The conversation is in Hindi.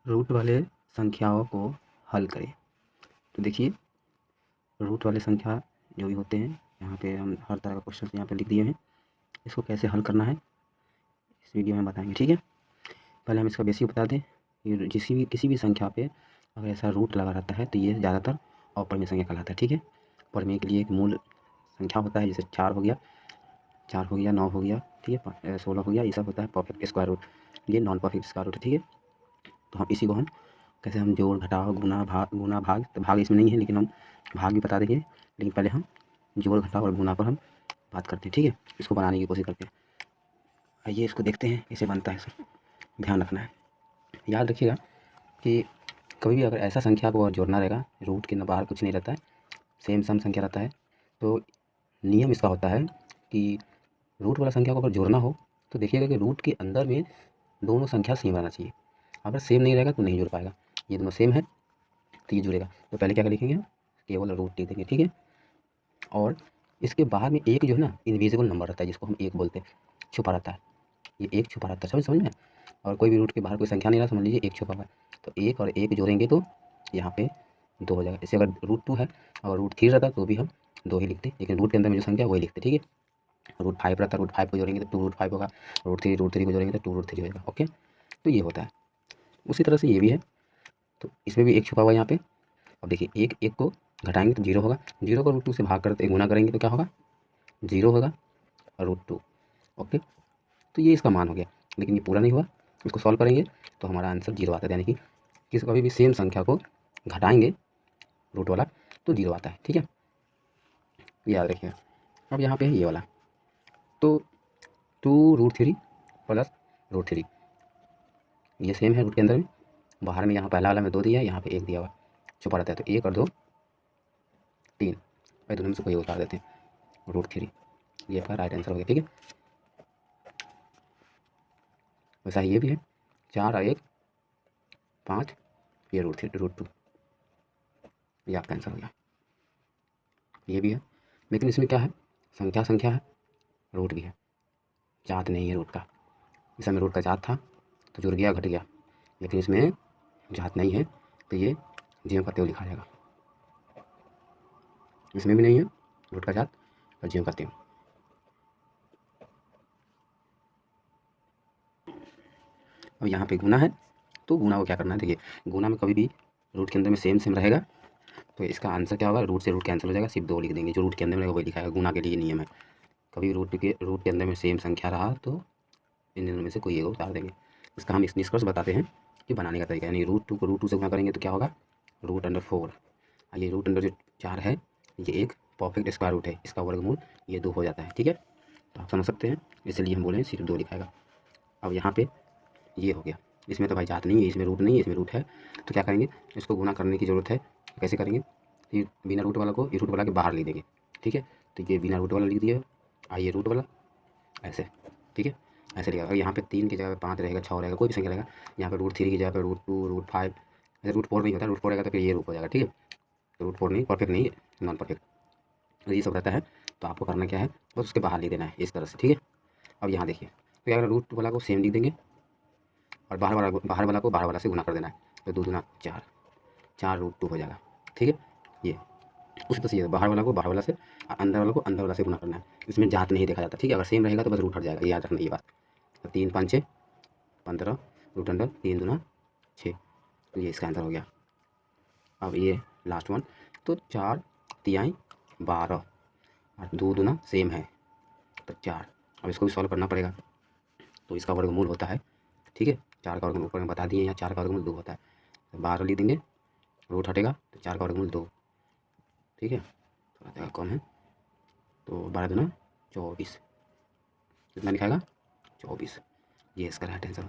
रूट वाले संख्याओं को हल करें। तो देखिए, रूट वाले संख्या जो भी होते हैं, यहाँ पे हम हर तरह का क्वेश्चन यहाँ पे लिख दिए हैं। इसको कैसे हल करना है इस वीडियो में बताएंगे, ठीक है। पहले हम इसका बेसिक बता दें कि किसी भी संख्या पे अगर ऐसा रूट लगा रहता है तो ये ज़्यादातर अपरिमेय संख्या कहलाता है, ठीक है। परिमेय के लिए एक मूल संख्या होता है, जैसे 4 हो गया, 9 हो गया, ठीक है, 16 हो गया, ये सब होता है परफेक्ट स्क्वायर रूट। ये नॉन परफेक्ट स्क्वायर रूट है, ठीक है। तो हम इसी को हम कैसे हम जोड़ घटाव गुना भाग, तो भाग इसमें नहीं है लेकिन हम भाग भी बता देंगे, लेकिन पहले हम जोड़ घटाव और गुना पर हम बात करते हैं, ठीक है। इसको बनाने की कोशिश करते हैं। आइए इसको देखते हैं कैसे बनता है सर। ध्यान रखना है, याद रखिएगा कि कभी भी अगर ऐसा संख्या को और जोड़ना रहेगा, रूट के बाहर कुछ नहीं रहता है, सेम सम संख्या रहता है, तो नियम इसका होता है कि रूट वाला संख्या को अगर जोड़ना हो तो देखिएगा कि रूट के अंदर में दोनों संख्या सेम रहना चाहिए। अगर सेम नहीं रहेगा तो नहीं जुड़ पाएगा। ये दोनों सेम है तो ये जुड़ेगा। तो पहले क्या लिखेंगे, केवल रूट लिख देंगे, ठीक है। और इसके बाहर में एक जो है ना इनविजिबल नंबर रहता है, जिसको हम एक बोलते हैं, छुपा रहता है। ये एक छुपा रहता है, समझ में। और कोई भी रूट के बाहर कोई संख्या नहीं रहा, समझ लीजिए एक छुपा हुआ है। तो एक और एक जोड़ेंगे तो यहाँ पे 2 हो जाएगा। जैसे अगर रूट 2 है और रूट 3 रहता तो भी हम 2 ही लिखते, लेकिन रूट के अंदर में जो संख्या वही लिखते, ठीक है। रूट 5 रहता है, रूट 5 को जोड़ेंगे तो 2 रूट 5 होगा, रूट 3 को जोड़ेंगे तो 2 रूट 3 होगा, ओके। तो ये होता है। उसी तरह से ये भी है, तो इसमें भी एक छुपा हुआ है यहाँ पे। अब देखिए, एक एक को घटाएंगे तो 0 होगा, 0 को रूट 2 से भाग करते गुना करेंगे तो क्या होगा, 0 होगा और रूट 2, ओके। तो ये इसका मान हो गया, लेकिन ये पूरा नहीं हुआ। इसको सॉल्व करेंगे तो हमारा आंसर 0 आता है, यानी कि कभी भी सेम संख्या को घटाएंगे रूट वाला तो 0 आता है, ठीक है। याद रखिएगा। अब यहाँ पे है ये वाला, तो 2√3 प्लस √3, ये सेम है रूट के अंदर में। बाहर में यहाँ पहला वाला में 2 दिया है, यहाँ पे 1 दिया हुआ, छुपा रहता है। तो 1 और 2 3, भाई दोनों में से कोई उतार देते हैं, √3। ये आपका राइट आंसर हो गया, ठीक है। वैसा ही ये भी है, 4 और 1 5, ये √2, ये आपका आंसर हो गया। ये भी है, लेकिन इसमें क्या है, संख्या है, रूट भी है, जात नहीं है रूट का। इस समय रूट का जात था तो जुड़ गया, घट गया, लेकिन इसमें जात नहीं है तो ये ज्यों का त्यों लिखा जाएगा। इसमें भी नहीं है रूट का जात और ज्यों का त्यों। अब यहाँ पे गुना है, तो गुना को क्या करना है, देखिए गुना में कभी भी रूट के अंदर में सेम रहेगा, तो इसका आंसर क्या होगा, रूट से रूट कैंसिल हो जाएगा, सिर्फ 2 लिख देंगे। जो रूट के अंदर में रहेगा वही लिखाएगा। गुना के लिए नियम है, कभी रूट के अंदर में सेम संख्या रहा तो इन दोनों में से कोई एक उतार देंगे। इसका हम इस निष्कर्ष बताते हैं कि बनाने का तरीका, यानी √2 को √2 से गुना करेंगे तो क्या होगा, √4। ये √, जो 4 है ये एक परफेक्ट स्क्वायर रूट है, इसका वर्गमूल ये 2 हो जाता है, ठीक है। तो आप समझ सकते हैं, इसलिए हम बोले सिर्फ 2 लिखाएगा। अब यहाँ पे ये हो गया, इसमें तो भाई जात नहीं है, इसमें रूट नहीं है, इसमें रूट है, तो क्या करेंगे, इसको गुना करने की ज़रूरत है। कैसे करेंगे, ये बिना रूट वाला को ये रूट वाला के बाहर लिख देंगे, ठीक है। तो ये बिना रूट वाला लिख दिया, आइए रूट वाला ऐसे, ठीक है, ऐसे लिखा। अगर यहाँ पे 3 की जगह 5 रहेगा, 6 रहेगा, कोई भी संख्या रहेगा, यहाँ पे √3 की जगह पे √2, √5, ऐसे √4 नहीं होता, √4 रहेगा तो फिर ये रूप हो जाएगा, ठीक है। तो √4 नहीं, परफेक्ट नहीं है, नॉन परफेक्ट, तो ये सब रहता है। तो आपको करना क्या है, बस उसके बाहर लिख देना है इस तरह से, ठीक है। अब यहाँ देखिए, तो क्या, अगर रूट वाला को सेम लिख देंगे और बाहर वाला को बाहर वाला से गुना कर देना है, तो 2 दूना 4, 4√2 हो जाएगा, ठीक है। ये उसी तरह से ये बाहर वाला को बाहर वाला से, अंदर वाला को अंदर वाला से गुना करना है। इसमें जात नहीं देखा जाता, ठीक है। अगर सेम रहेगा तो बस रूट हट जाएगा, ये याद रखना ये बात। तो 3 5 6 15, √अंडर 3 दूना 6, तो ये इसका आंसर हो गया। अब ये लास्ट वन, तो 4 तिहाई 12 और 2 दूना सेम है तो 4। अब इसको भी सॉल्व करना पड़ेगा, तो इसका वर्गमूल होता है, ठीक है। 4 का वर्गमूल ऊपर में बता दिए, यहाँ 4 का वर्गमूल 2 होता है, तो 12 लिख देंगे, रूट हटेगा तो 4 का वर्गमूल 2, ठीक है। थोड़ा जगह कम है, तो 12 दूना 24, कितना लिखाएगा, 24। ये इसका राइट आंसर।